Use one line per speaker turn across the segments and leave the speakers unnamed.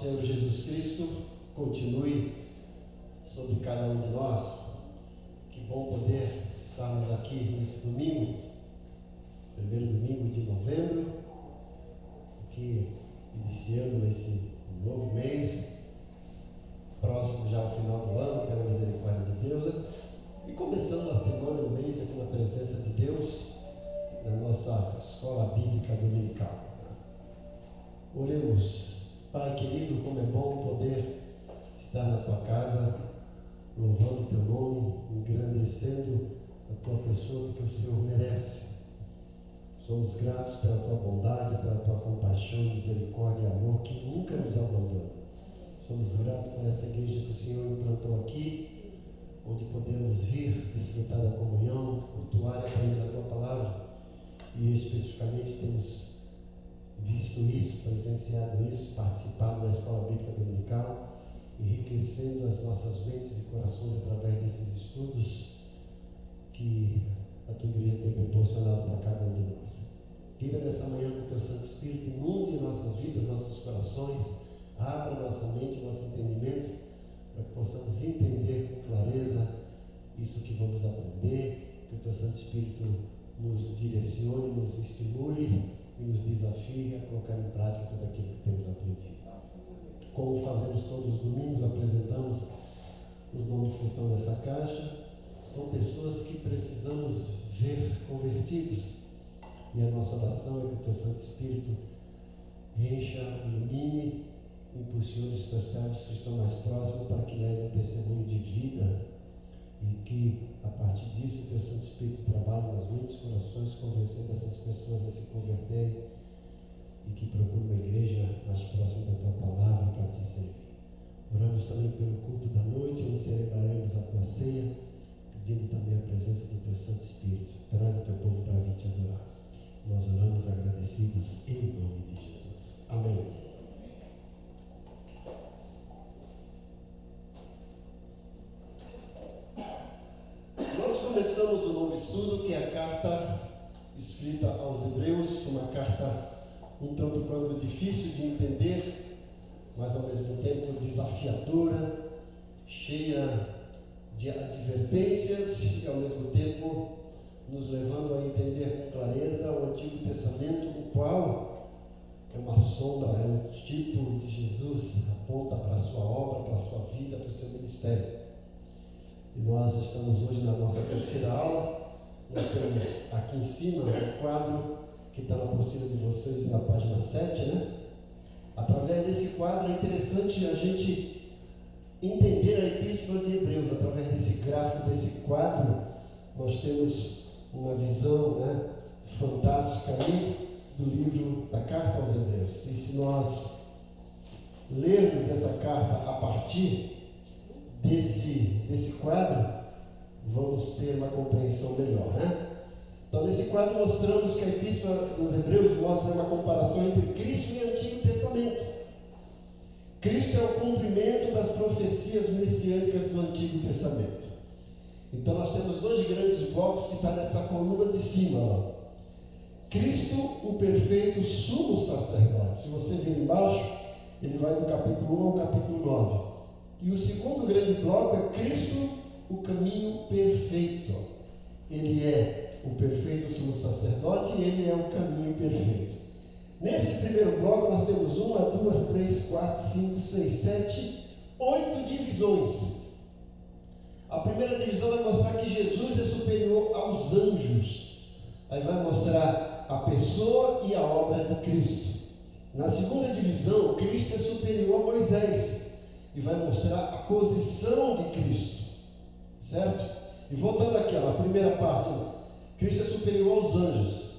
Senhor Jesus Cristo continue sobre cada um de nós. Que bom poder estarmos aqui nesse domingo, primeiro domingo de novembro, aqui iniciando esse novo mês, próximo já ao final do ano, pela misericórdia de Deus, e começando a semana, o mês aqui na presença de Deus, na nossa escola bíblica dominical. Oremos. Pai querido, como é bom poder estar na tua casa, louvando o teu nome, engrandecendo a tua pessoa, porque o Senhor merece. Somos gratos pela tua bondade, pela tua compaixão, misericórdia e amor que nunca nos abandona. Somos gratos por essa igreja que o Senhor implantou aqui, onde podemos vir, desfrutar da comunhão, cultuar e aprender a tua palavra. E especificamente temos visto isso, presenciado isso, participado da escola bíblica dominical, enriquecendo as nossas mentes e corações através desses estudos que a tua igreja tem proporcionado para cada um de nós. Viva nessa manhã com o teu Santo Espírito, inunde nossas vidas, nossos corações, abra nossa mente, nosso entendimento, para que possamos entender com clareza isso que vamos aprender, que o teu Santo Espírito nos direcione, nos estimule e nos desafie a colocar em prática tudo aquilo que temos aprendido. Como fazemos todos os domingos, apresentamos os nomes que estão nessa caixa. São pessoas que precisamos ver convertidos. E a nossa oração é que o teu Santo Espírito encha, ilumine, impulsione os teus servos que estão mais próximos para que levem um testemunho de vida. E que, a partir disso, o teu Santo Espírito trabalhe nas mentes, corações, convencendo essas pessoas a se converterem e que procure uma igreja mais próxima da tua palavra para te servir. Oramos também pelo culto da noite, onde celebraremos a tua ceia, pedindo também a presença do teu Santo Espírito. Traz o teu povo para vir te adorar. Nós oramos agradecidos em nome de Jesus. Amém. Começamos o novo estudo, que é a carta escrita aos Hebreus, uma carta um tanto quanto difícil de entender, mas ao mesmo tempo desafiadora, cheia de advertências e ao mesmo tempo nos levando a entender com clareza o Antigo Testamento, o qual é uma sombra, é um tipo de Jesus, aponta para a sua obra, para a sua vida, para o seu ministério. E nós estamos hoje na nossa terceira aula. Nós temos aqui em cima um quadro que está na apostila de vocês na página 7, né? Através desse quadro é interessante a gente entender a Epístola de Hebreus. Através desse gráfico, desse quadro, nós temos uma visão, né, fantástica ali do livro da Carta aos Hebreus. E se nós lermos essa carta a partir desse quadro, vamos ter uma compreensão melhor, né? Então, nesse quadro mostramos que a Epístola dos Hebreus mostra uma comparação entre Cristo e o Antigo Testamento. Cristo é o cumprimento das profecias messiânicas do Antigo Testamento. Então, nós temos dois grandes blocos que estão nessa coluna de cima, ó. Cristo, o perfeito sumo sacerdote. Se você vir embaixo, ele vai do capítulo 1 ao capítulo 9. E o segundo grande bloco é Cristo, o caminho perfeito. Ele é o perfeito sumo sacerdote e ele é o caminho perfeito. Nesse primeiro bloco nós temos 1, 2, 3, 4, 5, 6, 7, 8 divisões. A primeira divisão vai mostrar que Jesus é superior aos anjos. Aí vai mostrar a pessoa e a obra de Cristo. Na segunda divisão, Cristo é superior a Moisés. E vai mostrar a posição de Cristo, certo? E voltando aqui, ó, na primeira parte, Cristo é superior aos anjos,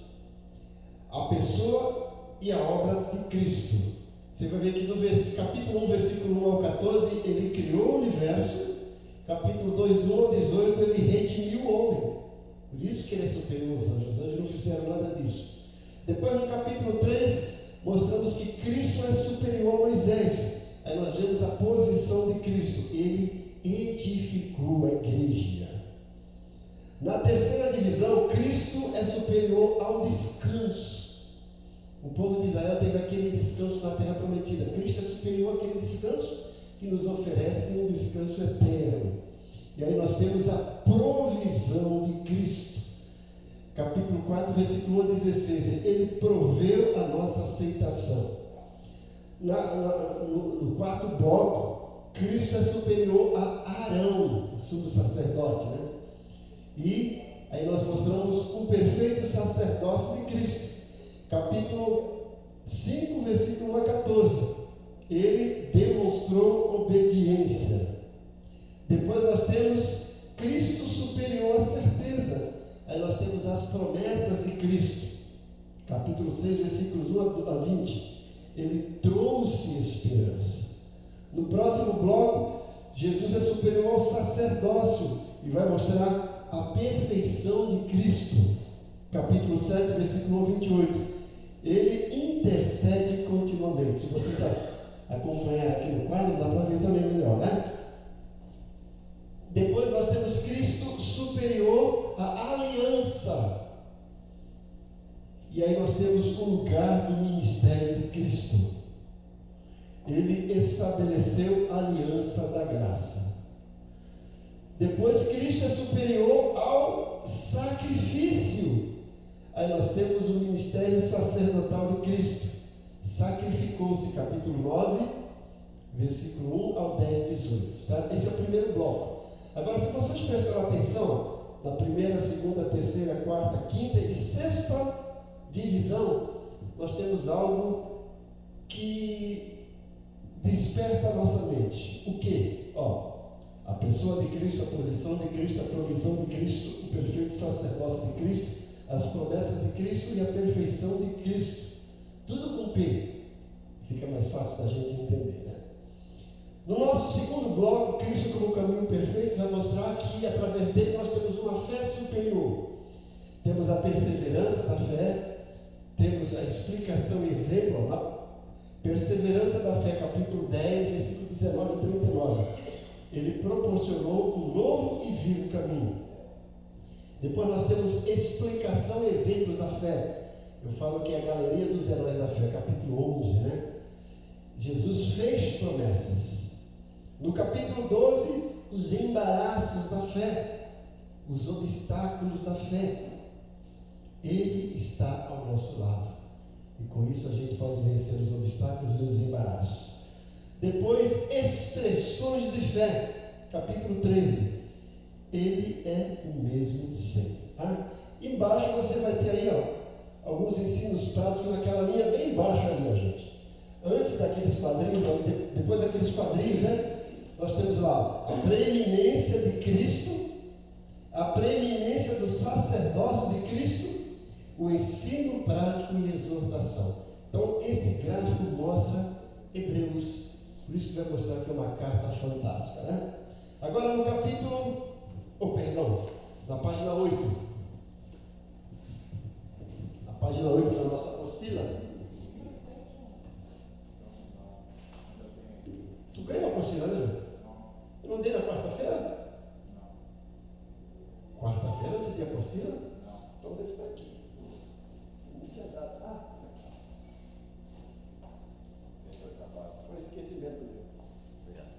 a pessoa e a obra de Cristo. Você vai ver que no capítulo 1, versículo 1 ao 14, ele criou o universo. Capítulo 2, do 1 ao 18, ele redimiu o homem. Por isso que ele é superior aos anjos. Os anjos não fizeram nada disso. Depois, no capítulo 3, mostramos que Cristo é superior a Moisés. Aí nós vemos a posição de Cristo. Ele edificou a igreja. Na terceira divisão, Cristo é superior ao descanso. O povo de Israel teve aquele descanso na terra prometida. Cristo é superior àquele que nos oferecem um descanso eterno. E aí nós temos a provisão de Cristo. Capítulo 4, versículo 1 a 16. Ele proveu a nossa aceitação. No quarto bloco, Cristo é superior a Arão, o sumo sacerdote, né? E aí nós mostramos o perfeito sacerdócio de Cristo. Capítulo 5, versículo 1 a 14. Ele demonstrou obediência. Depois nós temos Cristo superior à certeza. Aí nós temos as promessas de Cristo. Capítulo 6, versículos 1 a 20. Ele trouxe esperança. No próximo bloco, Jesus é superior ao sacerdócio e vai mostrar a perfeição de Cristo. Capítulo 7, versículo 28. Ele intercede continuamente. Se vocês acompanhar aqui no quadro, dá para ver também melhor, né? Depois nós temos Cristo superior à aliança. E aí nós temos o lugar do ministério de Cristo. Ele estabeleceu a aliança da graça. Depois Cristo é superior ao sacrifício. Aí nós temos o ministério sacerdotal de Cristo. Sacrificou-se, capítulo 9, versículo 1 ao 10, 18. Sabe? Esse é o primeiro bloco. Agora, se vocês prestaram atenção, na primeira, segunda, terceira, quarta, quinta e sexta divisão, nós temos algo que desperta a nossa mente. O que? A pessoa de Cristo, a posição de Cristo, a provisão de Cristo, o perfeito sacerdócio de Cristo, as promessas de Cristo e a perfeição de Cristo. Tudo com P. Fica mais fácil da gente entender, né? No nosso segundo bloco, Cristo como caminho perfeito vai mostrar que através dele nós temos uma fé superior. Temos a perseverança da fé, temos a explicação e exemplo, a perseverança da fé, capítulo 10, versículo 19 e 39. Ele proporcionou um novo e vivo caminho. Depois nós temos explicação e exemplo da fé. Eu falo que é a galeria dos heróis da fé, capítulo 11, né? Jesus fez promessas. No capítulo 12, os embaraços da fé, os obstáculos da fé. Ele está ao nosso lado. E com isso a gente pode vencer os obstáculos e os embaraços. Depois, expressões de fé. Capítulo 13. Ele é o mesmo sempre. Tá? Embaixo você vai ter aí, alguns ensinos práticos naquela linha bem embaixo ali, gente. Antes daqueles quadrinhos, depois daqueles quadrinhos, né? Nós temos lá a preeminência de Cristo, a preeminência do sacerdócio de Cristo, o ensino prático e exortação. Então, esse gráfico mostra Hebreus. Por isso que vai mostrar que é uma carta fantástica, né? Agora no capítulo, na página 8. Na página 8 da nossa apostila. Tu ganhou a apostila, né? Eu não dei na quarta-feira? Não. Quarta-feira eu te dei a apostila? Não. Então deve ficar aqui. Não tinha dado. Aqui. Foi um esquecimento meu. Obrigado.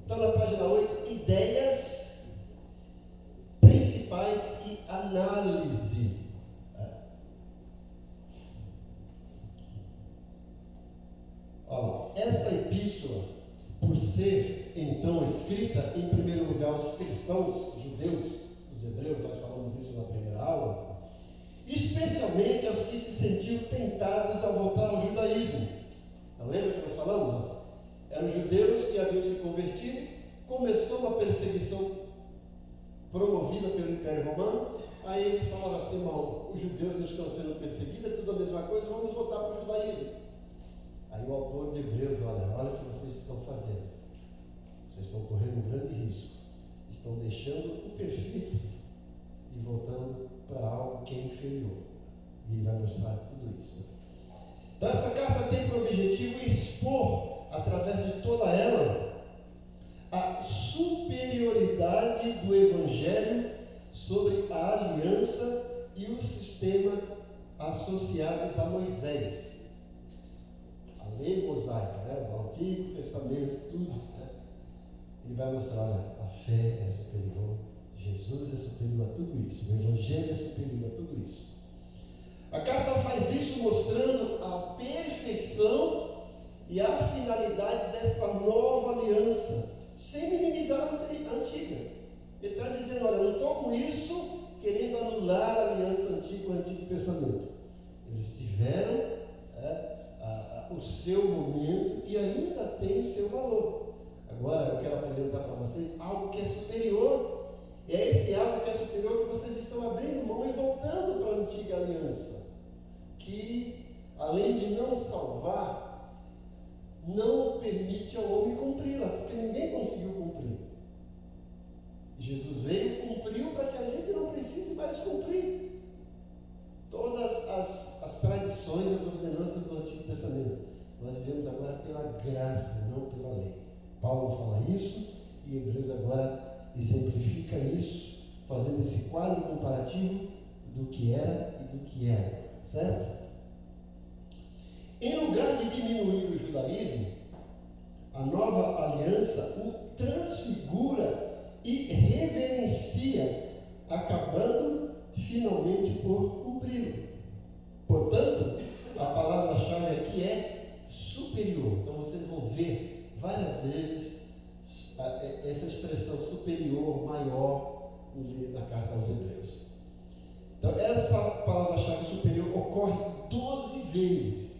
Então, na página 8, ideias principais e análise. Esta epístola, por ser então escrita em primeiro lugar aos cristãos, judeus, os hebreus, nós falamos isso na primeira aula, especialmente aos que se sentiam tentados a voltar ao judaísmo. Não lembra que nós falamos? Eram judeus que haviam se convertido, começou uma perseguição promovida pelo Império Romano, aí eles falaram assim: irmão, os judeus não estão sendo perseguidos, é tudo a mesma coisa, vamos voltar para o judaísmo. Aí o autor de Hebreus, olha o que vocês estão fazendo. Vocês estão correndo um grande risco. Estão deixando o perfeito e voltando para algo que é inferior. E ele vai mostrar tudo isso. Então essa carta tem por objetivo expor, através de toda ela, a superioridade do Evangelho sobre a aliança e o sistema associados a Moisés, a lei mosaica, né? O Antigo Testamento, tudo, né? Ele vai mostrar, olha, a fé é superior, Jesus é superior a tudo isso, o Evangelho é superior a tudo isso. A carta faz isso mostrando a perfeição e a finalidade desta nova aliança, sem minimizar a antiga. Ele está dizendo, olha, eu não estou com isso querendo anular a aliança antiga, o Antigo Testamento. Eles tiveram o seu momento e ainda tem o seu valor. Agora eu quero apresentar para vocês algo que é superior. E é esse algo que é superior que vocês estão abrindo mão e voltando para a antiga aliança, que além de não salvar, não permite ao homem cumpri-la, porque ninguém conseguiu cumprir. Jesus veio, cumpriu para que a gente não precise mais cumprir todas as tradições, as ordenanças do Antigo Testamento. Nós vivemos agora pela graça, não pela lei. Paulo fala isso e Hebreus agora exemplifica isso, fazendo esse quadro comparativo do que era e do que é, certo? Em lugar de diminuir o judaísmo, a nova aliança o transfigura e reverencia, acabando finalmente por cumpri-lo. Portanto, a palavra-chave aqui é superior. Então vocês vão ver várias vezes essa expressão superior, maior, na carta aos Hebreus. Então essa palavra-chave superior ocorre 12 vezes.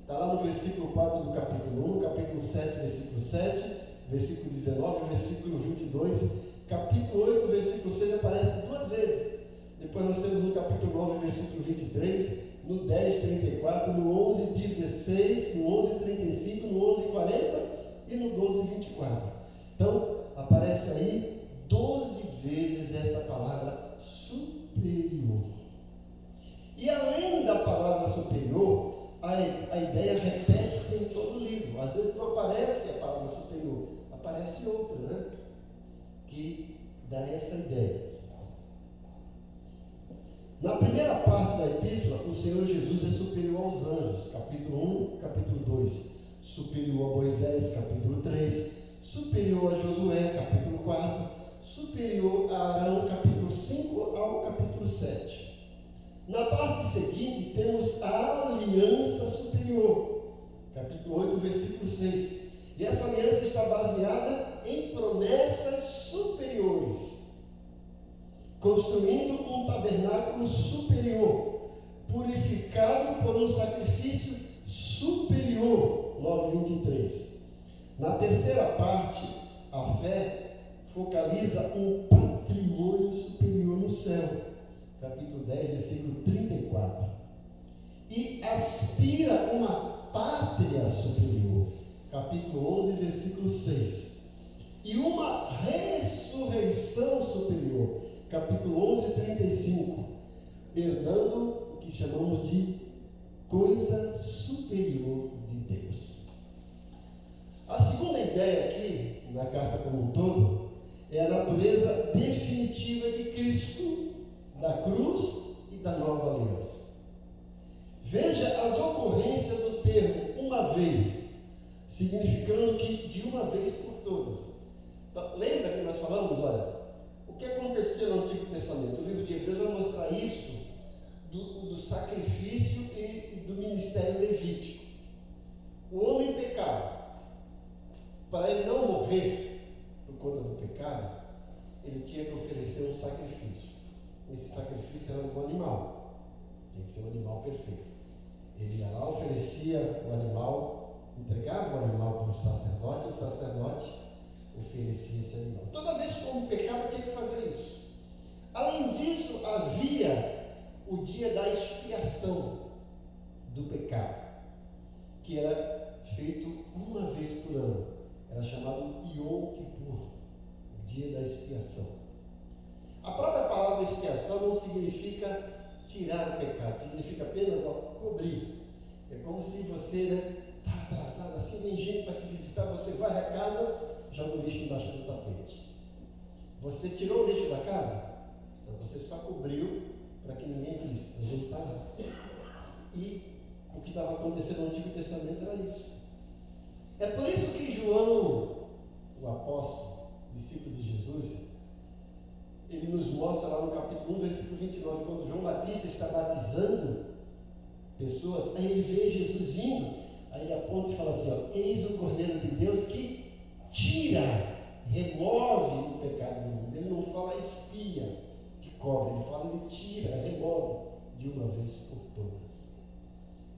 Está lá no versículo 4 do capítulo 1, capítulo 7, versículo 7, versículo 19, versículo 22, capítulo 8, versículo 6 aparece 2 vezes. Depois nós temos no capítulo 9, versículo 23, no 10, 34, no 11, 16, no 11, 35, no 11, 40 e no 12, 24. Então, aparece aí 12 vezes essa palavra superior. E além da palavra superior, a ideia repete-se em todo o livro. Às vezes não aparece a palavra superior, aparece outra, né? Que dá essa ideia. Na primeira parte da epístola, o Senhor Jesus é superior aos anjos, capítulo 1, capítulo 2, superior a Moisés, capítulo 3, superior a Josué, capítulo 4, superior a Arão, capítulo 5 ao capítulo 7. Na parte seguinte, temos a aliança superior, capítulo 8, versículo 6. E essa aliança está baseada em promessas superiores, construindo um tabernáculo superior, purificado por um sacrifício superior, 9:23. Na terceira parte, a fé focaliza um patrimônio superior no céu, capítulo 10, versículo 34. E aspira uma pátria superior, capítulo 11, versículo 6. E uma ressurreição superior, capítulo 11, 35. Herdando o que chamamos de coisa superior de Deus. A segunda ideia aqui, na carta como um todo, é a natureza definitiva de Cristo, da cruz e da nova aliança. Veja as ocorrências do termo uma vez, significando que de uma vez por todas. Então, lembra que nós falamos, olha, o que aconteceu no Antigo Testamento? O livro de Hebreus vai mostrar isso do sacrifício e do ministério levítico. O homem pecava. Para ele não morrer por conta do pecado, ele tinha que oferecer um sacrifício. Esse sacrifício era um animal, tinha que ser um animal perfeito. Ele ia lá, oferecia o animal, entregava o animal para o sacerdote oferecia esse animal. Toda vez que o homem pecava, tinha que fazer isso. Além disso, havia o dia da expiação do pecado, que era feito uma vez por ano. Era chamado Yom Kippur, o dia da expiação. A própria palavra expiação não significa tirar o pecado, significa apenas cobrir. É como se você está atrasado, assim vem gente para te visitar, você vai à casa, joga o lixo embaixo do tapete. Você tirou o lixo da casa? Então você só cobriu para que ninguém visse, mas ele está lá. acontecer no Antigo Testamento era isso. É por isso que João, o apóstolo, discípulo de Jesus, ele nos mostra lá no capítulo 1, versículo 29, quando João Batista está batizando pessoas, aí ele vê Jesus vindo, aí ele aponta e fala assim, ó, eis o Cordeiro de Deus que tira, remove o pecado do mundo. Ele não fala expia, que cobre, ele fala, ele tira, remove de uma vez por todas.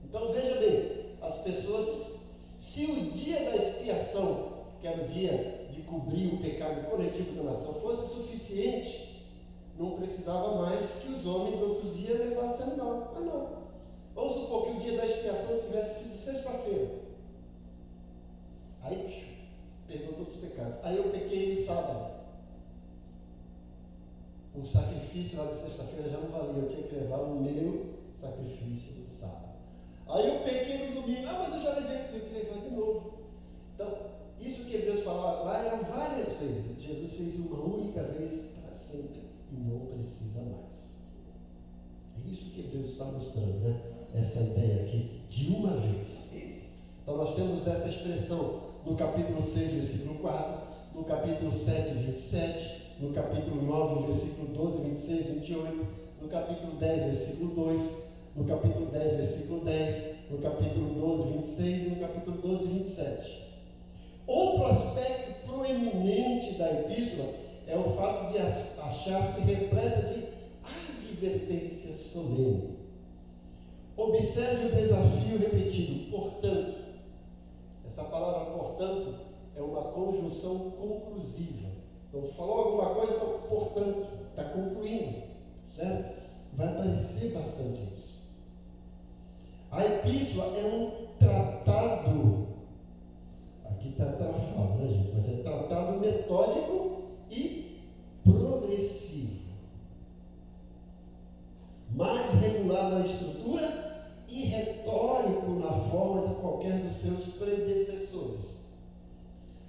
Então veja bem, as pessoas, se o dia da expiação, que era o dia de cobrir o pecado coletivo da nação, fosse suficiente, não precisava mais que os homens outros dias levassem animal. Mas não. Vamos supor que o dia da expiação tivesse sido sexta-feira. Aí, perdoou todos os pecados. Aí eu pequei no sábado. O sacrifício lá de sexta-feira já não valia, eu tinha que levar o meu sacrifício do sábado. Aí eu pequei no domingo, mas eu já levei, tenho que levar de novo. Então, isso que Hebreus fala lá eram várias vezes. Jesus fez uma única vez para sempre e não precisa mais. É isso que Hebreus está mostrando, né? Essa ideia aqui, de uma vez. Então nós temos essa expressão no capítulo 6, versículo 4, no capítulo 7, 27, no capítulo 9, versículo 12, 26, 28, no capítulo 10, versículo 2, no capítulo 10, versículo 10, no capítulo 12, 26 e no capítulo 12, 27. Outro aspecto proeminente da epístola é o fato de achar-se repleta de advertência solene. Observe o desafio repetido, portanto. Essa palavra, portanto, é uma conjunção conclusiva. Então, falou alguma coisa, então, portanto, está concluindo, certo? Vai aparecer bastante isso. A epístola é um tratado, aqui está trafado, né, gente? Mas é tratado metódico e progressivo. Mais regular na estrutura e retórico na forma de qualquer dos seus predecessores.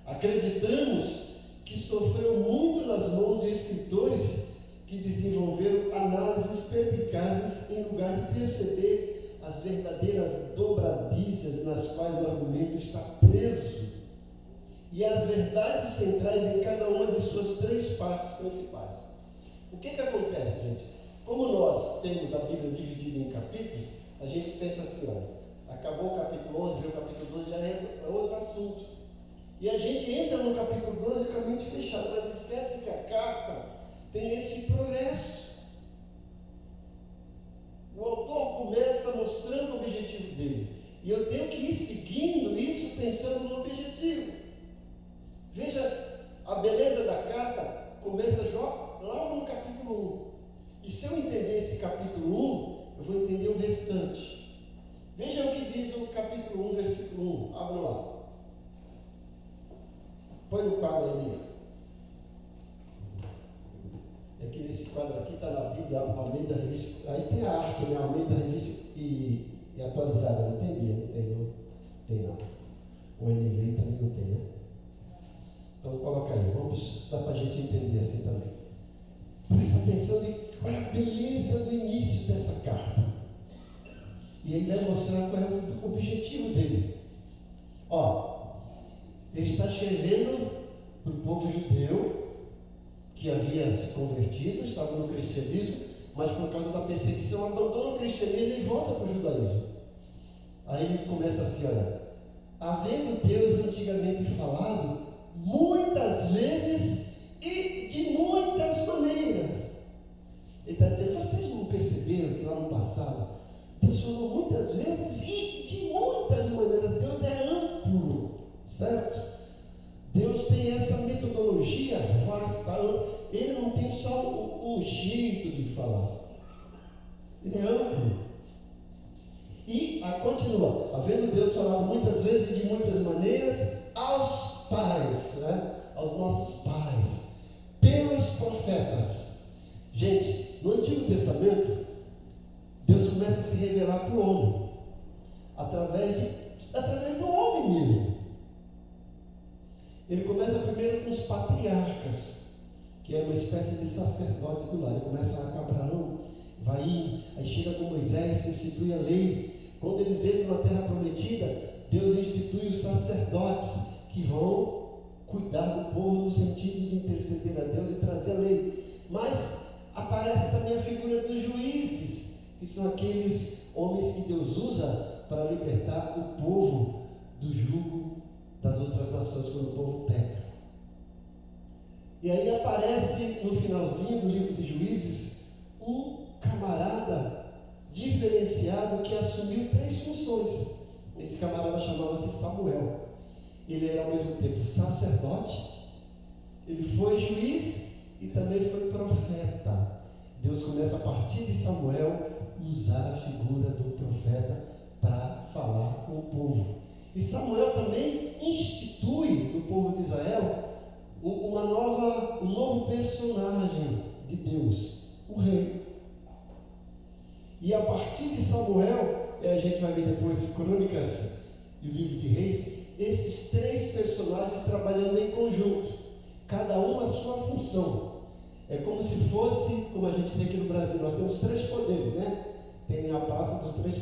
Acreditamos que sofreu muito nas mãos de escritores que desenvolveram análises perspicazes em lugar de perceber as verdadeiras dobradizas nas quais o argumento está preso e as verdades centrais em cada uma de suas três partes principais. O que acontece, gente? Como nós temos a Bíblia dividida em capítulos, a gente pensa assim, olha, acabou o capítulo 11, veio o capítulo 12, já é outro assunto. E a gente entra no capítulo 12 com a mente fechada, mas esquece que a carta tem esse progresso. O autor começa mostrando o objetivo dele. E eu tenho que ir seguindo isso pensando no objetivo. Veja, a beleza da carta começa logo no capítulo 1. E se eu entender esse capítulo 1, eu vou entender o restante. Veja o que diz o capítulo 1, versículo 1. Abra lá. Põe no quadro ali. É que esse quadro aqui está na Bíblia, Almeida Revista. Aí tem a arte, né? Almeida Revista e atualizada. Não tem Bíblia? Não tem, não. Tem não. O NVI também não tem, né? Então coloca aí. Dá para a gente entender assim também. Presta atenção de olha a beleza do início dessa carta. E ele vai mostrar qual é o objetivo dele. Ó, ele está escrevendo para o povo judeu que havia se convertido, estava no cristianismo, mas por causa da perseguição abandona o cristianismo e volta para o judaísmo. Aí ele começa assim, olha, havendo Deus antigamente falado muitas vezes e de muitas maneiras. Ele está dizendo, vocês não perceberam que lá no passado Deus falou muitas vezes e de muitas maneiras. Deus é amplo, certo? Deus tem essa metodologia vasta. Ele não tem só um jeito de falar. Ele é amplo. E continua, havendo Deus falado muitas vezes e de muitas maneiras aos pais, né? Aos nossos pais, pelos profetas. Gente, no Antigo Testamento, Deus começa a se revelar para o homem, através do homem mesmo. Ele começa primeiro com os patriarcas, que é uma espécie de sacerdote do lar. Ele começa lá com Abraão, vai indo, aí chega com Moisés, institui a lei, Quando eles entram na terra prometida, Deus institui os sacerdotes que vão cuidar do povo no sentido de interceder a Deus e trazer a lei. Mas aparece também a figura dos juízes, que são aqueles homens que Deus usa para libertar o povo do jugo das outras nações quando o povo peca. E aí aparece no finalzinho do livro de Juízes um camarada diferenciado que assumiu 3 funções. Esse camarada chamava-se Samuel. Ele era ao mesmo tempo sacerdote, ele foi juiz e também foi profeta. Deus começa a partir de Samuel usar a figura do profeta para falar com o povo. E Samuel também institui no povo de Israel um novo personagem de Deus, o rei. E a partir de Samuel, a gente vai ver depois Crônicas e o livro de Reis, esses 3 personagens trabalhando em conjunto, cada um a sua função. É como se fosse, como a gente tem aqui no Brasil, nós temos 3 poderes, né? Tem a praça dos 3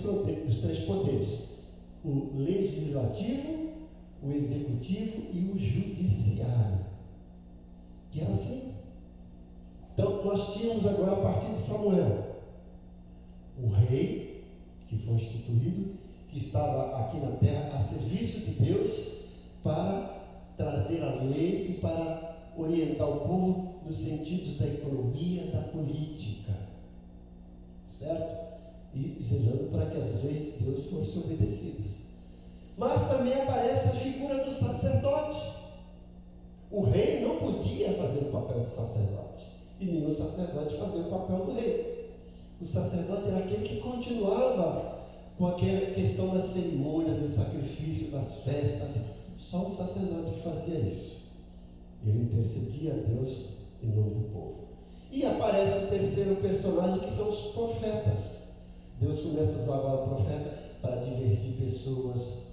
poderes: o legislativo, o executivo e o judiciário. Que era assim. Então nós tínhamos agora, a partir de Samuel, o rei, que foi instituído, que estava aqui na terra a serviço de Deus para trazer a lei e para orientar o povo nos sentidos da economia, da política, certo? E zelando para que as leis de Deus fossem obedecidas. Mas também aparece a figura do sacerdote. O rei não podia fazer o papel de sacerdote, e nenhum sacerdote fazia o papel do rei. O sacerdote era aquele que continuava com aquela questão das cerimônias, do sacrifício, das festas. Só o sacerdote que fazia isso. Ele intercedia a Deus em nome do povo. E aparece o terceiro personagem, que são os profetas. Deus começa a usar agora o profeta para divertir pessoas,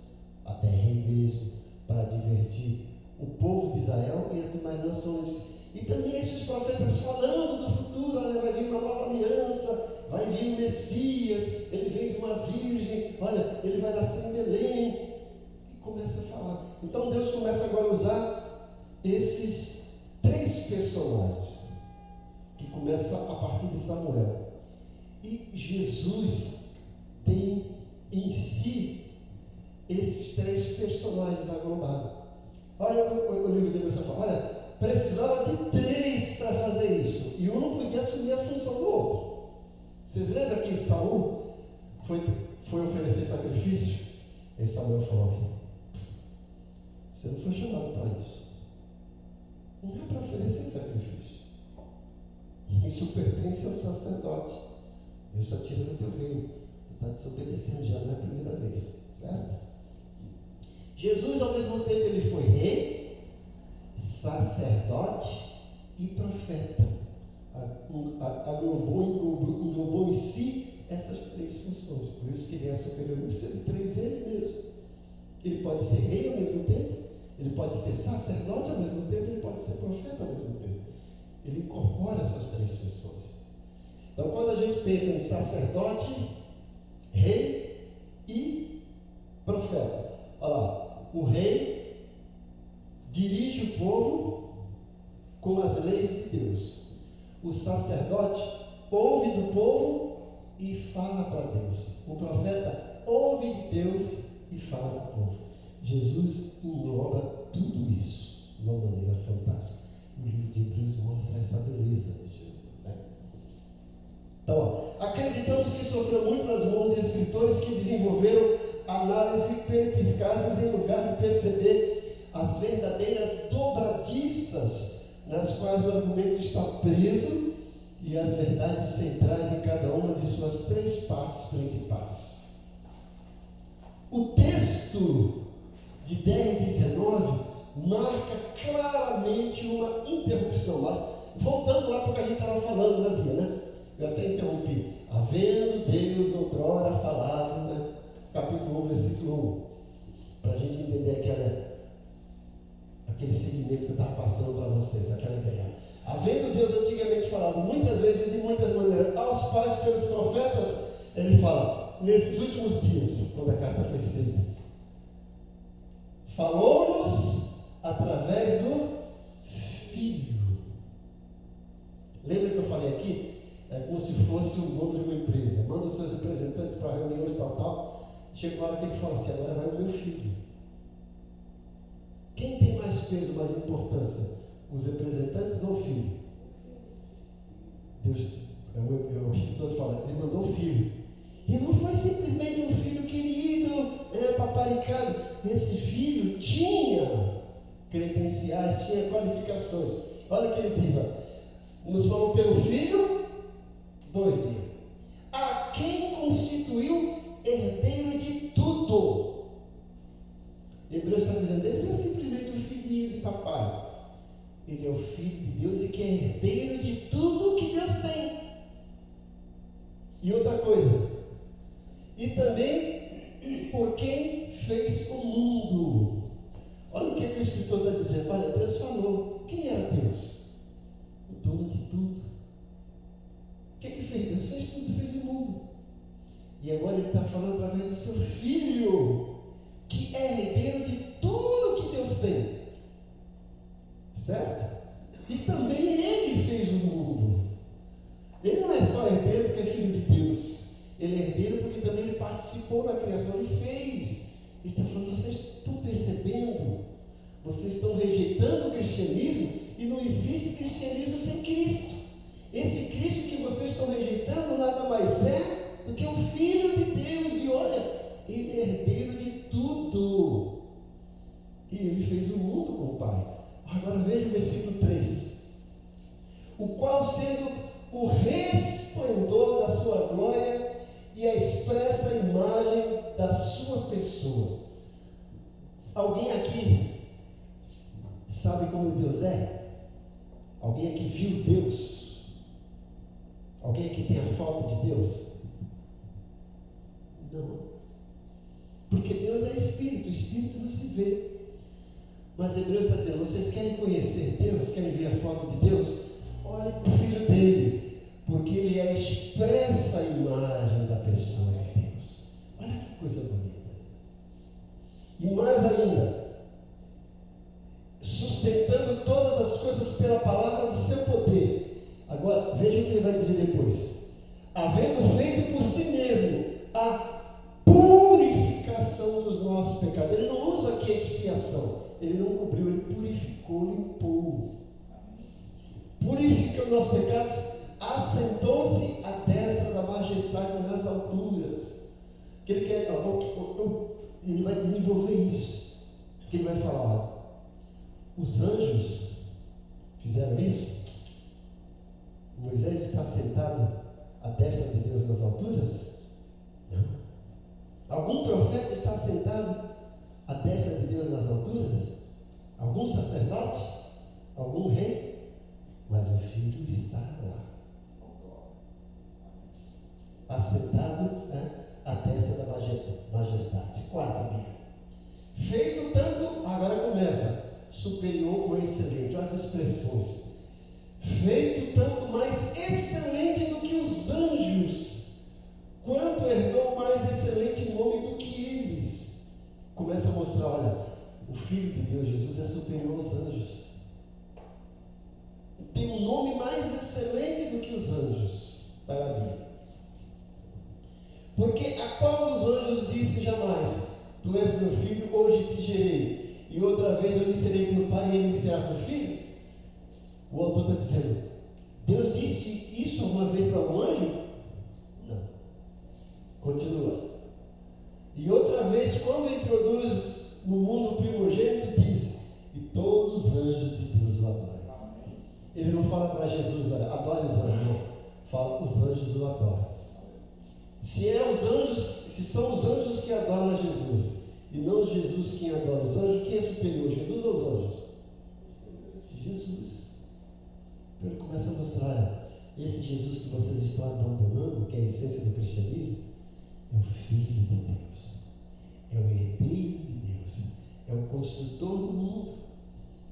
até rei mesmo, para divertir o povo de Israel e as demais nações. E também esses profetas falando do futuro: olha, vai vir uma nova aliança, vai vir o Messias, ele vem de uma virgem, olha, ele vai nascer em Belém. E começa a falar. Então Deus começa agora a usar esses 3 personagens, que começam a partir de Samuel. E Jesus tem em si esses 3 personagens aglobados. Olha o livro de Deus fala: olha, precisava de 3 para fazer isso, e um não podia assumir a função do outro. Vocês lembram que Saul foi oferecer sacrifício? E Samuel falou: você não foi chamado para isso. Não é para oferecer sacrifício. Isso pertence ao sacerdote. Deus está tirando o teu reino. Tu está desobedecendo, já não é a primeira vez, certo? Jesus, ao mesmo tempo, ele foi rei, sacerdote e profeta. Englobou em si essas 3 funções. Por isso que ele é superior a ser 3 ele mesmo. Ele pode ser rei ao mesmo tempo, ele pode ser sacerdote ao mesmo tempo, ele pode ser profeta ao mesmo tempo. Ele incorpora essas 3 funções. Então, quando a gente pensa em sacerdote, rei e profeta, olha lá, o rei dirige o povo com as leis de Deus. O sacerdote ouve do povo e fala para Deus. O profeta ouve de Deus e fala para o povo. Jesus engloba tudo isso de uma maneira fantástica. O livro de Hebreus mostra essa beleza de Jesus, né? Então, acreditamos que sofreu muito nas mãos de escritores que desenvolveram análise perspicazes em lugar de perceber as verdadeiras dobradiças nas quais o argumento está preso e as verdades centrais em cada uma de suas 3 partes principais. O texto de 10 e 19 marca claramente uma interrupção. Mas voltando lá para o que a gente estava falando, né, Bia, né? Eu até interrompi. Havendo Deus outrora falado, né? Capítulo 1, versículo 1, para a gente entender aquele segmento que eu estava passando para vocês, aquela ideia. Havendo Deus antigamente falado muitas vezes e de muitas maneiras aos pais pelos profetas, ele fala: nesses últimos dias, quando a carta foi escrita, falou-nos através do Filho. Lembra que eu falei aqui? É como se fosse o dono de uma empresa. Manda os seus representantes para reuniões, tal. Chega uma hora que ele fala assim: agora vai o meu filho. Quem tem mais peso, mais importância? Os representantes ou o filho? Deus, eu estou falando, ele mandou o filho. E não foi simplesmente um filho querido, paparicado. Esse filho tinha credenciais, tinha qualificações. Olha o que ele diz: nos falou pelo filho, 2b, a quem constituiu herdeiro de tudo. Hebreus está dizendo, ele não é simplesmente o filhinho de papai. Ele é o Filho de Deus e que é herdeiro de tudo que Deus tem. E outra coisa, e também por quem fez o mundo. Olha o que o escritor está dizendo. Olha, Deus falou. Quem era Deus? O dono de tudo. O que fez? Deus fez tudo, fez o mundo. E agora ele está falando através do seu Filho, que é herdeiro de tudo que Deus tem. Certo? E também ele fez o mundo. Ele não é só herdeiro porque é filho de Deus. Ele é herdeiro porque também ele participou na criação e fez. Ele está falando, vocês estão percebendo? Vocês estão rejeitando o cristianismo e não existe cristianismo sem Cristo. Esse Cristo que vocês estão rejeitando nada mais é do que o Filho de Deus. E olha, ele é herdeiro de tudo. E ele fez o mundo com o Pai. Agora veja o versículo 3. O qual, sendo o resplendor da sua glória e a expressa imagem da sua pessoa. Alguém aqui sabe como Deus é? Alguém aqui viu Deus? Alguém aqui tem a foto de Deus? Não. Porque Deus é Espírito, o Espírito não se vê. Mas Hebreus está dizendo, vocês querem conhecer Deus? Querem ver a foto de Deus? Olhem para o Filho dele, porque ele é a expressa imagem da pessoa de Deus. Olha que coisa bonita. E mais ainda, sustentando todas as coisas pela palavra do seu poder. Agora, veja o que ele vai dizer depois. Havendo feito por si mesmo a purificação dos nossos pecados. Ele não usa aqui a expiação. Ele não cobriu, ele purificou, limpou. Purificando nossos pecados, assentou-se à destra da majestade nas alturas. Que ele quer, ele vai desenvolver isso. Que ele vai falar, os anjos fizeram isso? Moisés está sentado à destra de Deus nas alturas? Não. Algum profeta está sentado à destra de Deus nas alturas? Algum sacerdote? Algum rei? Mas o Filho está lá, assentado à destra da majestade. 4. Feito tanto, agora começa, superior ou excelente. Olha as expressões. Feito tanto mais excelente do que os anjos, quanto herdou mais excelente nome do que eles. Começa a mostrar, olha, o Filho de Deus, Jesus, é superior aos anjos. Tem um nome mais excelente do que os anjos, para mim. Porque a qual dos anjos disse jamais, tu és meu filho, hoje te gerei, e outra vez eu lhe serei por pai e ele me será por filho? O autor está dizendo, Deus disse isso alguma vez para algum anjo? Não. Continua. E outra vez, quando introduz no mundo o primogênito, diz, e todos os anjos de Deus o adoram. Ele não fala para Jesus, olha, adore os anjos, não. Fala, os anjos o adoram. Se são os anjos que adoram a Jesus, e não Jesus quem adora os anjos, quem é superior, Jesus ou os anjos? Jesus. Então ele começa a mostrar, olha, esse Jesus que vocês estão abandonando, que é a essência do cristianismo, é o Filho de Deus, é o herdeiro de Deus, é o construtor do mundo.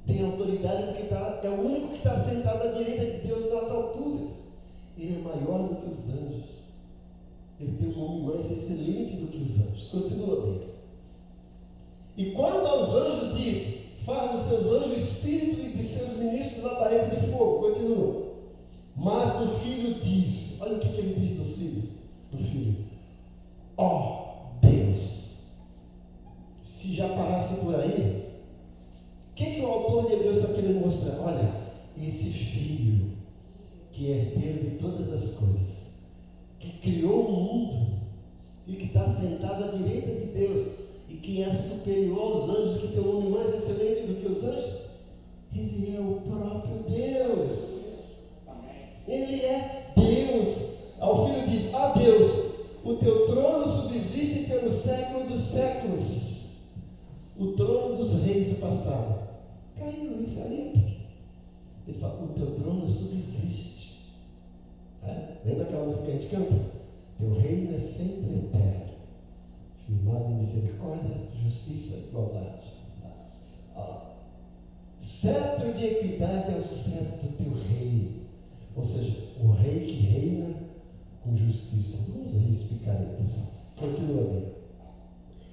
Tem autoridade porque é o único que está sentado à direita de Deus nas alturas. Ele é maior do que os anjos. Ele tem um nome mais excelente do que os anjos. Continua bem. E quanto aos anjos diz, faz dos seus anjos espírito e de seus ministros labareda de fogo. Continua. Mas do filho diz, olha o que ele diz dos filhos. Do filho. Ó Deus. Se já parasse por aí, o que o autor de Hebreus está querendo mostrar? Olha, esse filho que é herdeiro de todas as coisas, que criou o mundo e que está sentado à direita de Deus e que é superior aos anjos, que tem um nome mais excelente do que os anjos, ele é o próprio Deus. Ele é Deus. Ao filho diz: ó Deus, o teu trono subsiste pelo século dos séculos. O trono dos reis do passado caiu, isso aí. Ele fala: o teu trono subsiste. Lembra aquela música que a gente canta? Teu reino é sempre eterno, firmado em misericórdia, justiça e igualdade. Cetro de equidade é o cetro do teu reino. Ou seja, o rei que reina com justiça. Não os reis picaretas. Continua bem.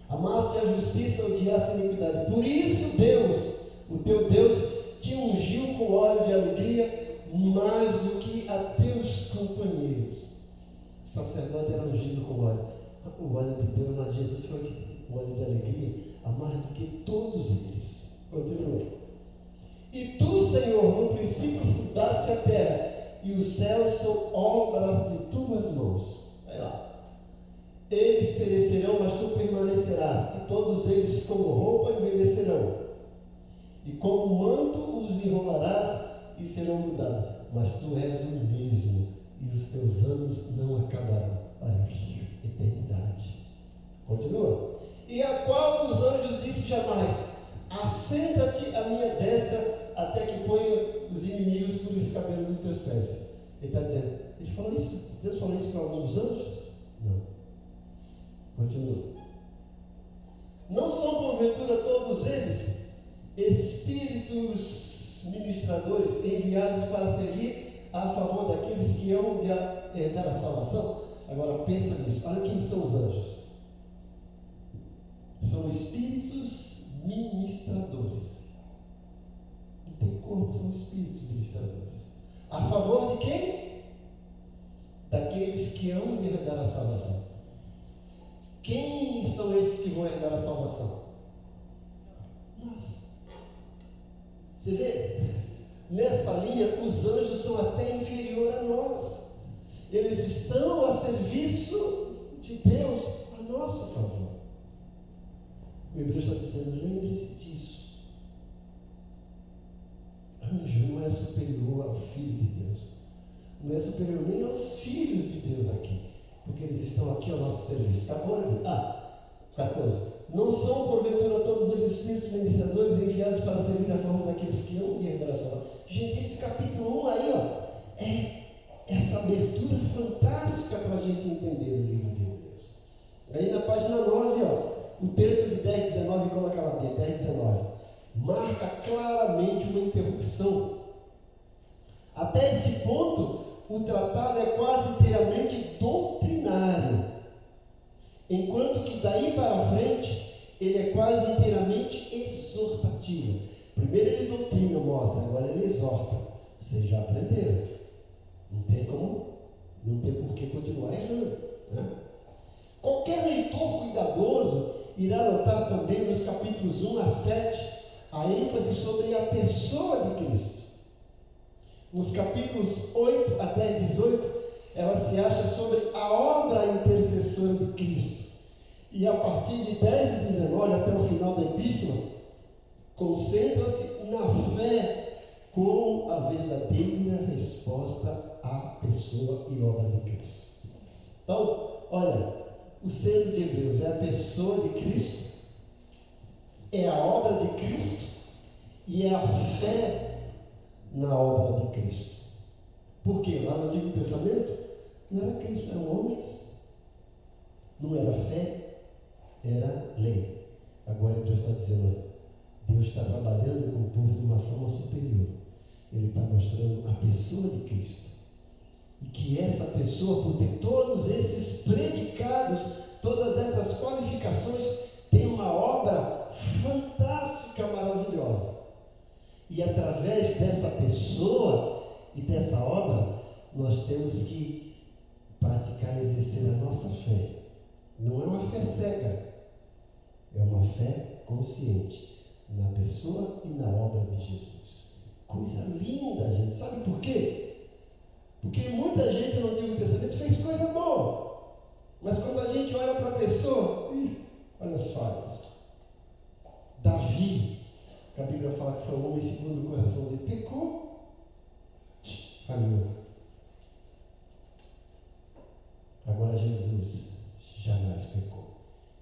Amaste a justiça, odiaste a iniquidade. Por isso Deus, o teu Deus, te ungiu com óleo de alegria mais do que a teus companheiros. O sacerdote era ungido com óleo. O óleo de Deus lá, Jesus foi um óleo de alegria a mais do que todos eles. Continua. E tu, Senhor, no princípio fundaste a terra, e os céus são obras de tuas mãos. Vai lá. Eles perecerão, mas tu permanecerás, e todos eles como roupa envelhecerão, e como manto os enrolarás e serão mudados, mas tu és o mesmo, e os teus anos não acabarão. Olha, eternidade. Continua. E a qual dos anjos disse jamais: assenta-te à minha destra, até que ponha os inimigos por escabelo dos teus pés. Ele está dizendo, ele falou isso, Deus falou isso para algum dos anjos? Não. Continua. Não são porventura todos eles espíritos ministradores enviados para servir a favor daqueles que hão de herdar a salvação? Agora pensa nisso, olha quem são os anjos. São espíritos ministradores. Não tem corpo, são espíritos ministradores. A favor de quem? Daqueles que hão de herdar a salvação. Quem são esses que vão herdar a salvação? Nós. Você vê? Nessa linha, os anjos são até inferiores a nós. Eles estão a serviço de Deus a nosso favor. O Hebreus está dizendo, lembre-se disso. Anjo não é superior ao Filho de Deus. Não é superior nem aos filhos de Deus aqui. Porque eles estão aqui ao nosso serviço. Acabou? 14. Não são, porventura, todos eles espíritos ministradores enviados para servir a favor daqueles que hão de herdar a salvação. Gente, esse capítulo 1 aí, é essa abertura fantástica para a gente entender o livro de Hebreus. Aí na página 9, o texto de 10, 19, coloca lá bem, 10, 19. Marca claramente uma interrupção. Até esse ponto, o tratado é quase inteiramente doutrinário, enquanto que daí para frente ele é quase inteiramente exortativo. Primeiro ele doutrina, mostra, agora ele exorta. Vocês já aprenderam, não tem como, não tem por que continuar errando, né? Qualquer leitor cuidadoso irá notar também nos capítulos 1 a 7 a ênfase sobre a pessoa de Cristo. Nos capítulos 8 até 18, ela se acha sobre a obra intercessora de Cristo. E a partir de 10 e 19 até o final da epístola, concentra-se na fé como a verdadeira resposta à pessoa e obra de Cristo. Então, olha, o centro de Hebreus é a pessoa de Cristo, é a obra de Cristo e é a fé na obra de Cristo. Por quê? Lá no Antigo Testamento não era Cristo, eram homens, não era fé, era lei. Agora Deus está dizendo, Deus está trabalhando com o povo de uma forma superior. Ele está mostrando a pessoa de Cristo E que essa pessoa, por ter todos esses predicados, todas essas qualificações, tem uma obra fantástica, maravilhosa. E através dessa pessoa e dessa obra, nós temos que praticar e exercer a nossa fé. Não é uma fé cega, é uma fé consciente na pessoa e na obra de Jesus. Coisa linda, gente. Sabe por quê? Porque muita gente no Antigo Testamento fez coisa boa, mas quando a gente olha para a pessoa, olha as falhas. Davi, que a Bíblia fala que foi um homem segundo o coração dele, pecou, falhou. Agora Jesus jamais pecou,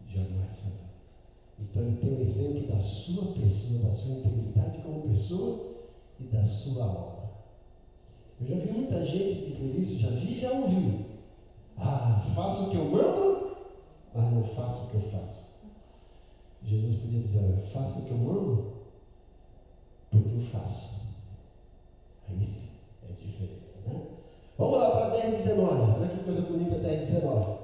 jamais falhou. Então ele tem o exemplo da sua pessoa, da sua integridade como pessoa e da sua obra. Eu já vi muita gente dizer isso, já vi e já ouvi. Faço o que eu mando, mas não faço o que eu faço. Jesus podia dizer, faço o que eu mando, porque eu faço. Aí sim é a diferença, né? Vamos lá para 10:19. Olha que coisa bonita, 10:19.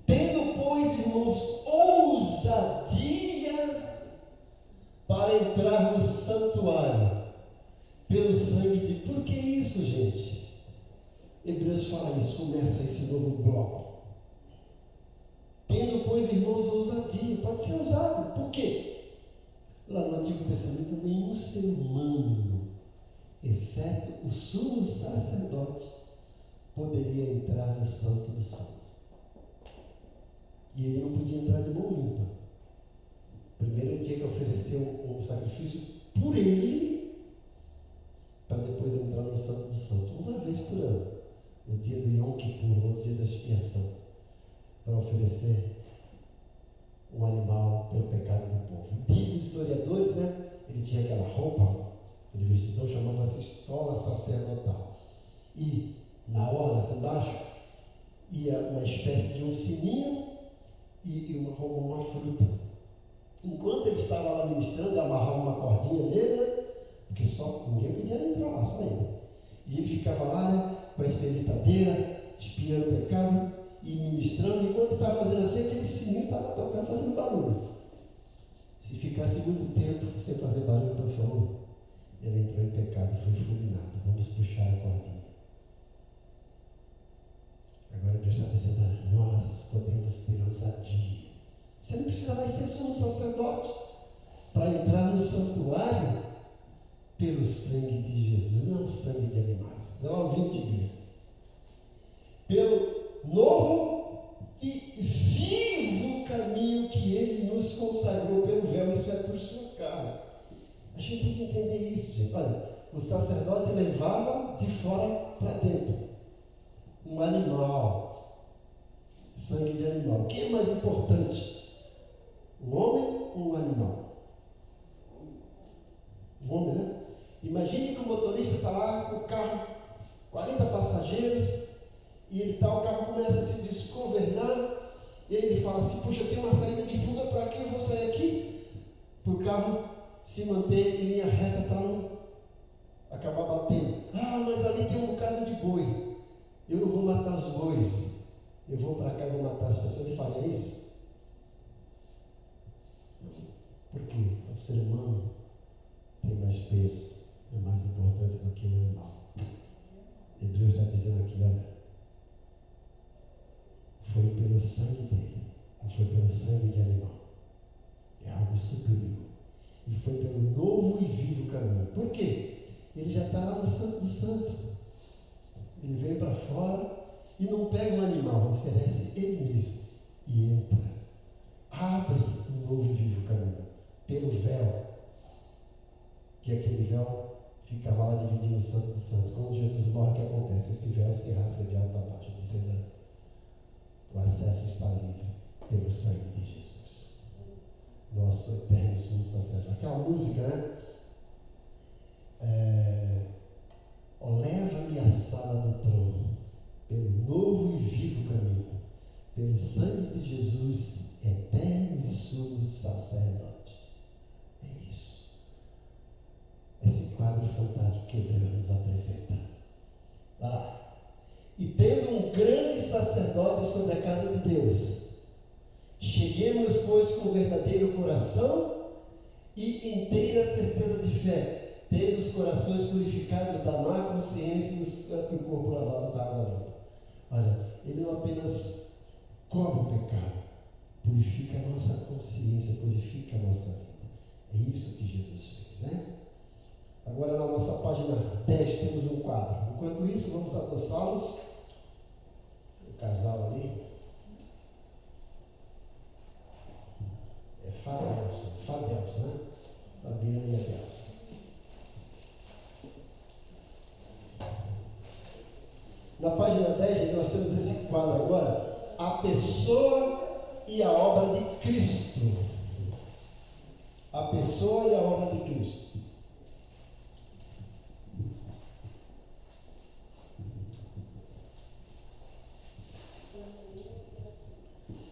Tendo, pois, irmãos, ousadia para entrar no santuário pelo sangue de... Por que isso, gente? Hebreus fala isso, começa esse novo bloco. Tendo, pois, irmãos, ousadia. Pode ser usado. Por quê? Lá no Antigo Testamento, nenhum ser humano, exceto o sumo sacerdote, poderia entrar no Santo dos Santos. E ele não podia entrar de mão limpa. Primeiro ele tinha que oferecer um sacrifício por ele, para depois entrar no Santo dos Santos, uma vez por ano, no dia do Yom Kippur, no dia da expiação, para oferecer um animal pelo pecado do povo. E diz os historiadores, né? Ele tinha aquela roupa, ele vestidor, chamava-se estola sacerdotal. E na orla, assim embaixo, ia uma espécie de um sininho e uma fruta. Enquanto ele estava lá ministrando, ele amarrava uma cordinha nele, né? Porque só ninguém podia entrar lá, só ele. E ele ficava lá, né? Com a espevitadeira, espiando o pecado e ministrando. Enquanto estava fazendo assim, aquele sininho estava tocando, fazendo barulho. Se ficasse muito tempo sem fazer barulho, para favor, ele entrou em pecado e foi fulminado. Vamos puxar a cordinha. Agora Deus está dizendo, nós podemos ter ousadia. Você não precisa mais ser sumo sacerdote para entrar no santuário pelo sangue de Jesus, não sangue de animais. Não há ouvinte bem. Pelo novo e vivo caminho que Ele nos consagrou pelo véu, isso é por sua carne. A gente tem que entender isso, gente. Olha, o sacerdote levava de fora para dentro um animal, sangue de animal. O que é mais importante? Um homem ou um animal? Um homem, né? Imagine que o motorista está lá com o carro, 40 passageiros, e o carro começa a se desgovernar, e ele fala assim, puxa, tem uma saída de fuga para aqui, eu vou sair aqui, para o carro se manter em linha reta para não acabar batendo. Mas ali tem um bocado de boi, eu não vou matar os bois, eu vou para cá e vou matar as pessoas. Ele faria isso? Por quê? O ser humano tem mais peso, é mais importante do que o animal. Hebreus está dizendo aqui, olha, foi pelo sangue dele, não foi pelo sangue de animal. É algo superior. E foi pelo novo e vivo caminho. Por quê? Ele já está lá no Santo do Santo. Ele vem para fora e não pega um animal, oferece ele mesmo e entra. Abre um novo e vivo caminho pelo véu, que aquele véu ficava lá dividindo o Santo do Santo. Quando Jesus morre, o que acontece? Esse véu se rasga de alto a baixo, dizendo, o acesso está livre pelo sangue de Jesus, nosso eterno sumo sacerdote. Aquela música, né? Leva-me à sala do trono, pelo novo e vivo caminho, pelo sangue de Jesus, eterno e sumo sacerdote. É isso. esse quadro fantástico que Deus nos apresenta. Vai lá. E tendo um grande sacerdote sobre a casa de Deus, cheguemos, pois, com verdadeiro coração e inteira certeza de fé, tendo os corações purificados da má consciência e o corpo lavado com água limpa. Olha, ele não apenas cobre o pecado, purifica a nossa consciência, purifica a nossa vida. É isso que Jesus fez, né? Agora na nossa página 10 temos um quadro. Enquanto isso, vamos adoçá-los. O casal ali é Fadelson, né? Fabiana e Adelson. Na página 10, gente, nós temos esse quadro agora, a pessoa e a obra de Cristo. A pessoa e a obra de Cristo.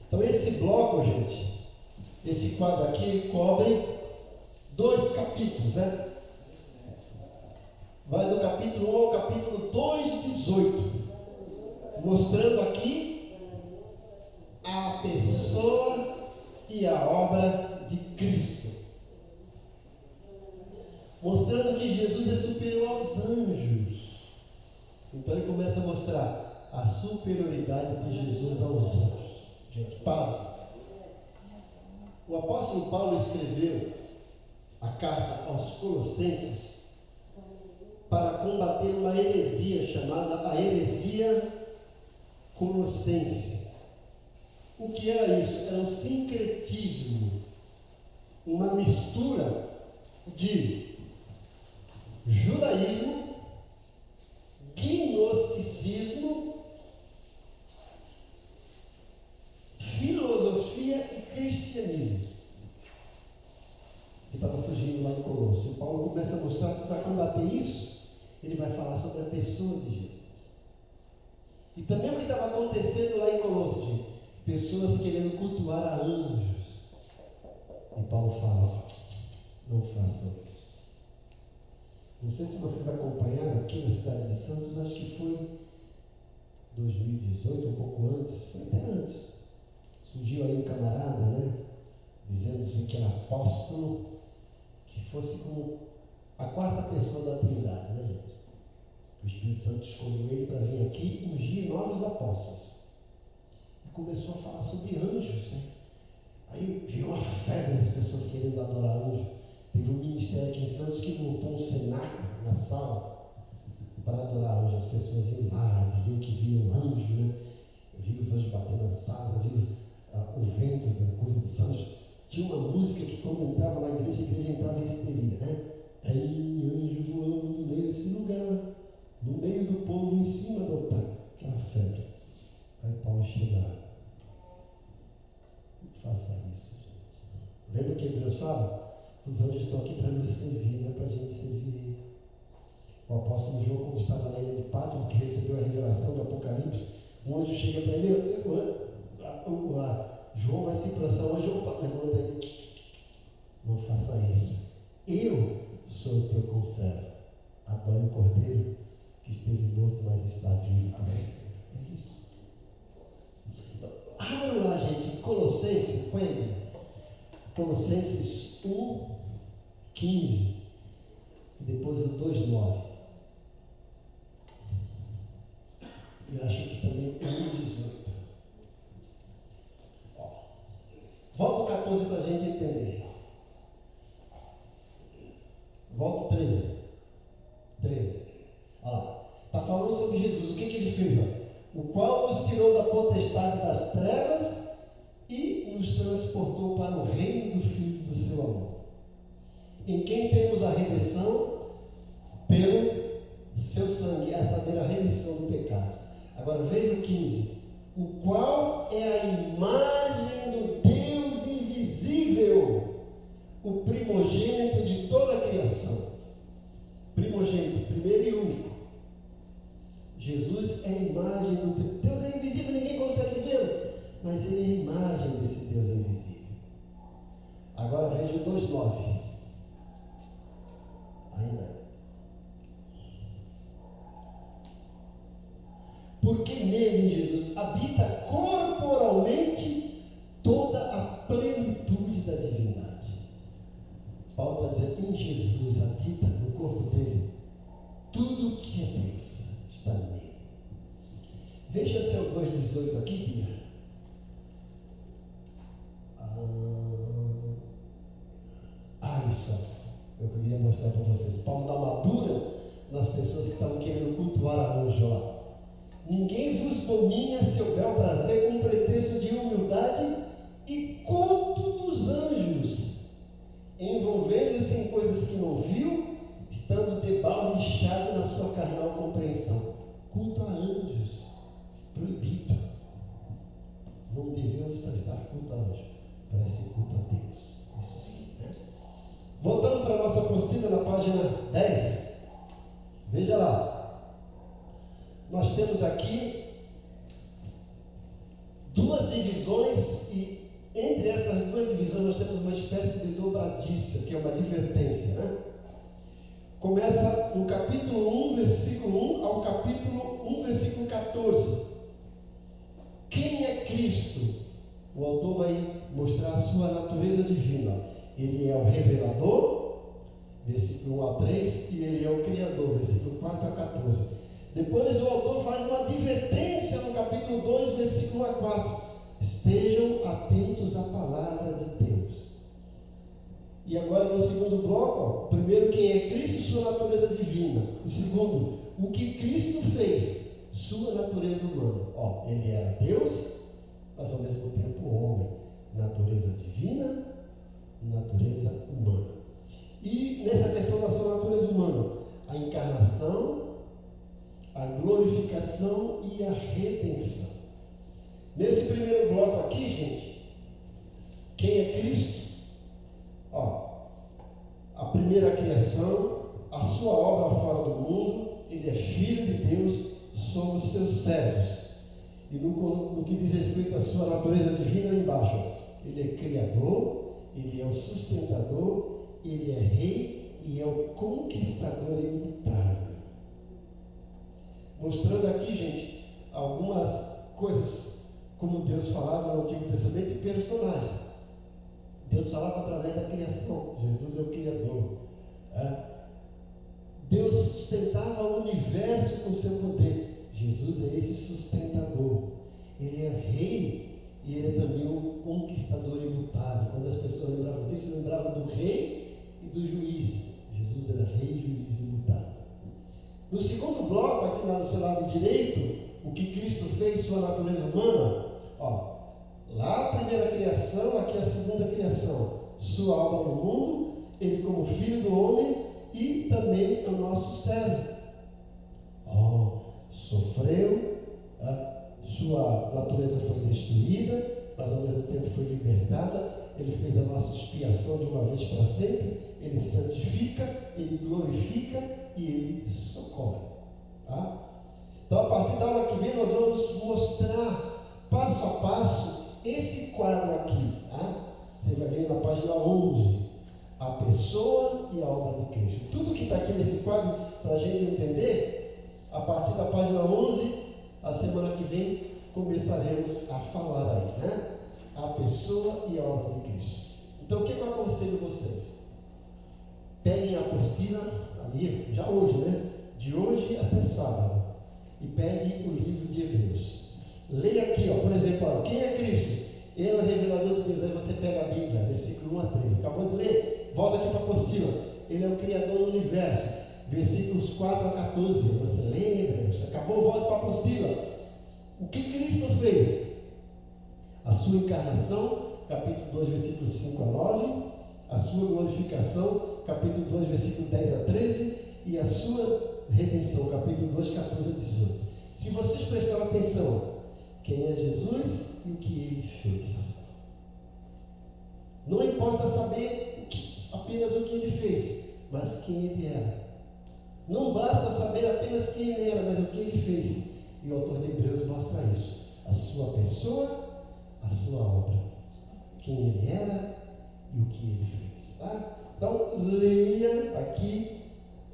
Então esse bloco, gente, esse quadro aqui, ele cobre 2 capítulos, né? Vai do capítulo 1 ao capítulo 2, 18. Mostrando aqui a pessoa e a obra de Cristo. Mostrando que Jesus é superior aos anjos. Então ele começa a mostrar a superioridade de Jesus aos anjos. Gente, paz. O apóstolo Paulo escreveu a carta aos Colossenses para combater uma heresia chamada a heresia colossense. O que era isso? Era um sincretismo, uma mistura de judaísmo, gnosticismo, filosofia e cristianismo, que estava surgindo lá no Colosso. E Paulo começa a mostrar que para combater isso, ele vai falar sobre a pessoa de Jesus. E também o que estava acontecendo lá em Colossos, pessoas querendo cultuar a anjos. E Paulo fala, não façam isso. Não sei se vocês acompanharam aqui na cidade de Santos, acho que foi 2018, um pouco antes, foi até antes. Surgiu aí um camarada, né, dizendo que era apóstolo, que fosse como a 4ª pessoa da Trindade, né, gente? O Espírito Santo escolheu ele para vir aqui e ungir novos apóstolos. E começou a falar sobre anjos, né? Aí virou uma febre as pessoas querendo adorar anjos. Teve um ministério aqui em Santos que montou um cenáculo na sala para adorar anjos. As pessoas iam lá, diziam que viam anjos, né? Eu vi os anjos batendo as asas, vi o vento da coisa dos anjos. Tinha uma música que quando entrava na igreja, a igreja entrava em histeria, né? Tem anjo voando nesse lugar, no meio do povo, em cima do altar. Aquela febre. Aí Paulo chega lá. Não faça isso, gente. Lembra que Hebreus fala? Os anjos estão aqui para nos servir, não é para a gente servir ele. O apóstolo João, quando estava na ilha de Patmos, que recebeu a revelação do Apocalipse, um anjo chega para ele, João vai se prostrar, o anjo, opa, levanta aí. Não faça isso. Eu sou o teu conservo. Adore o Cordeiro que esteve morto, mas está vivo para sempre. É isso. Então, abram lá, gente, Colossenses, Colossenses 1, 15 e depois o 2, 9. Eu acho que também 1, 18. Volta o 14 para a gente entender. Volta o 13. Olha lá. Está falando sobre Jesus. O que ele fez? Ó? O qual nos tirou da potestade das trevas e nos transportou para o reino do Filho do seu amor. Em quem temos a redenção pelo seu sangue, a saber, a remissão do pecado. Agora veja o 15. O qual é a imagem do Deus invisível, o primogênito de toda a criação. Primogênito, primeiro e único. Jesus é a imagem do Deus. Deus é invisível, ninguém consegue vê-lo, mas ele é a imagem desse Deus invisível. Agora veja o 2,9. Ainda. Porque nele, em Jesus, habita corporalmente toda a plenitude da divindade. Paulo está dizendo, em Jesus habita no corpo dele tudo que é Deus, está nele. Veja seu 2,18 aqui, Bia. Isso. Eu queria mostrar para vocês. Paulo dá uma dura nas pessoas que estavam querendo cultuar a anjo lá. Ninguém vos domine a seu bel prazer com pretexto de humildade e culto dos anjos, envolvendo-se em coisas que não viu, estando debalde inchado na sua carnal compreensão. Culto a anjos, proibido. Não devemos prestar culto a anjos, parece culto a Deus. Isso sim, né? Voltando para a nossa apostila na página 10, veja lá. Nós temos aqui duas divisões e entre essas duas divisões nós temos uma espécie de dobradiça, que é uma advertência, né? Começa no capítulo 1, versículo 1 ao capítulo 1, versículo 14. Quem é Cristo? O autor vai mostrar a sua natureza divina. Ele é o revelador, versículo 1 a 3, e ele é o criador, versículo 4 a 14. Depois o autor faz uma advertência no capítulo 2, versículo 1 a 4. Estejam atentos à palavra de Deus. E agora no segundo bloco, primeiro, quem é Cristo, sua natureza divina. O segundo, o que Cristo fez, sua natureza humana. Ele era Deus, mas ao mesmo tempo homem. Natureza divina, natureza humana. E nessa questão da sua natureza humana, a encarnação, a glorificação e a redenção. Nesse primeiro bloco aqui, gente, quem é Cristo? A primeira criação, a sua obra fora do mundo, ele é filho de Deus, somos seus servos. E no que diz respeito à sua natureza divina, lá embaixo, ele é criador, ele é o sustentador, ele é rei e é o conquistador imutável. Mostrando aqui, gente, algumas coisas como Deus falava no Antigo Testamento e personagens. Deus falava através da criação. Jesus é o Criador. Deus sustentava o universo com seu poder. Jesus é esse sustentador. Ele é rei e ele é também um conquistador imutável. Quando as pessoas lembravam disso, lembravam do rei e do juiz. Jesus era rei, juiz imutável. No segundo bloco, aqui lá do seu lado direito, o que Cristo fez, sua natureza humana, lá a primeira criação, aqui a segunda criação, sua obra no mundo, ele como filho do homem e também é o nosso servo. Sofreu, sua natureza foi destruída, mas ao mesmo tempo foi libertada. Ele fez a nossa expiação de uma vez para sempre. Ele santifica, ele glorifica e ele socorre. Então, a partir da aula que vem, nós vamos mostrar passo a passo esse quadro aqui. Você vai ver na página 11, a pessoa e a obra de Cristo. Tudo que está aqui nesse quadro, para a gente entender, a partir da página 11, a semana que vem, começaremos a falar aí, a pessoa e a obra de Cristo. Então, o que eu aconselho vocês? Peguem a apostila ali, já hoje, de hoje até sábado, e peguem o livro de Hebreus. Leia aqui, por exemplo, quem é Cristo? Ele é o revelador de Deus. Aí você pega a Bíblia, versículo 1 a 3. Acabou de ler? Volta aqui para a apostila. Ele é o Criador do universo. Versículos 4 a 14. Você lembra? Você acabou, volta para a apostila. O que Cristo fez? A sua encarnação, capítulo 2, versículos 5 a 9. A sua glorificação, capítulo 2, versículo 10 a 13. E a sua redenção, capítulo 2, 14 a 18. Se vocês prestarem atenção, quem é Jesus e o que ele fez. Não importa saber apenas o que ele fez, mas quem ele era. Não basta saber apenas quem ele era, mas o que ele fez. E o autor de Hebreus mostra isso. A sua pessoa, a sua obra. Quem ele era e o que ele fez. Então, leia aqui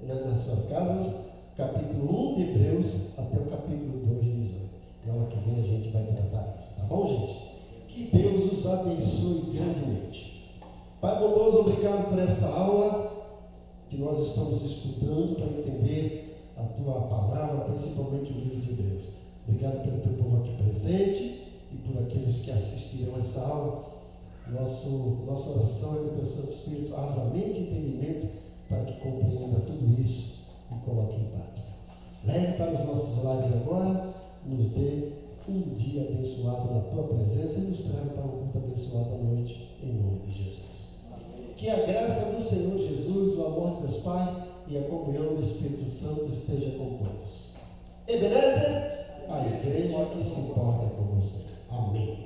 nas suas casas, capítulo 1 de Hebreus até o capítulo 2 de 18. Na hora que vem a gente vai tratar isso, tá bom, gente? Que Deus os abençoe grandemente. Pai bondoso, obrigado por essa aula que nós estamos estudando para entender a Tua palavra, principalmente o livro de Deus. Obrigado pelo Teu povo aqui presente e por aqueles que assistirão essa aula. Nossa oração é que o Teu Santo Espírito abra a mente e entendimento para que compreenda tudo isso e coloque em prática. Leve para os nossos lares agora, nos dê um dia abençoado na Tua presença e nos traga para um culto abençoado à noite, em nome de Jesus. Que a graça do Senhor Jesus, o amor de Deus Pai e a comunhão do Espírito Santo esteja com todos. E beleza? A igreja que se importa com você. Amém.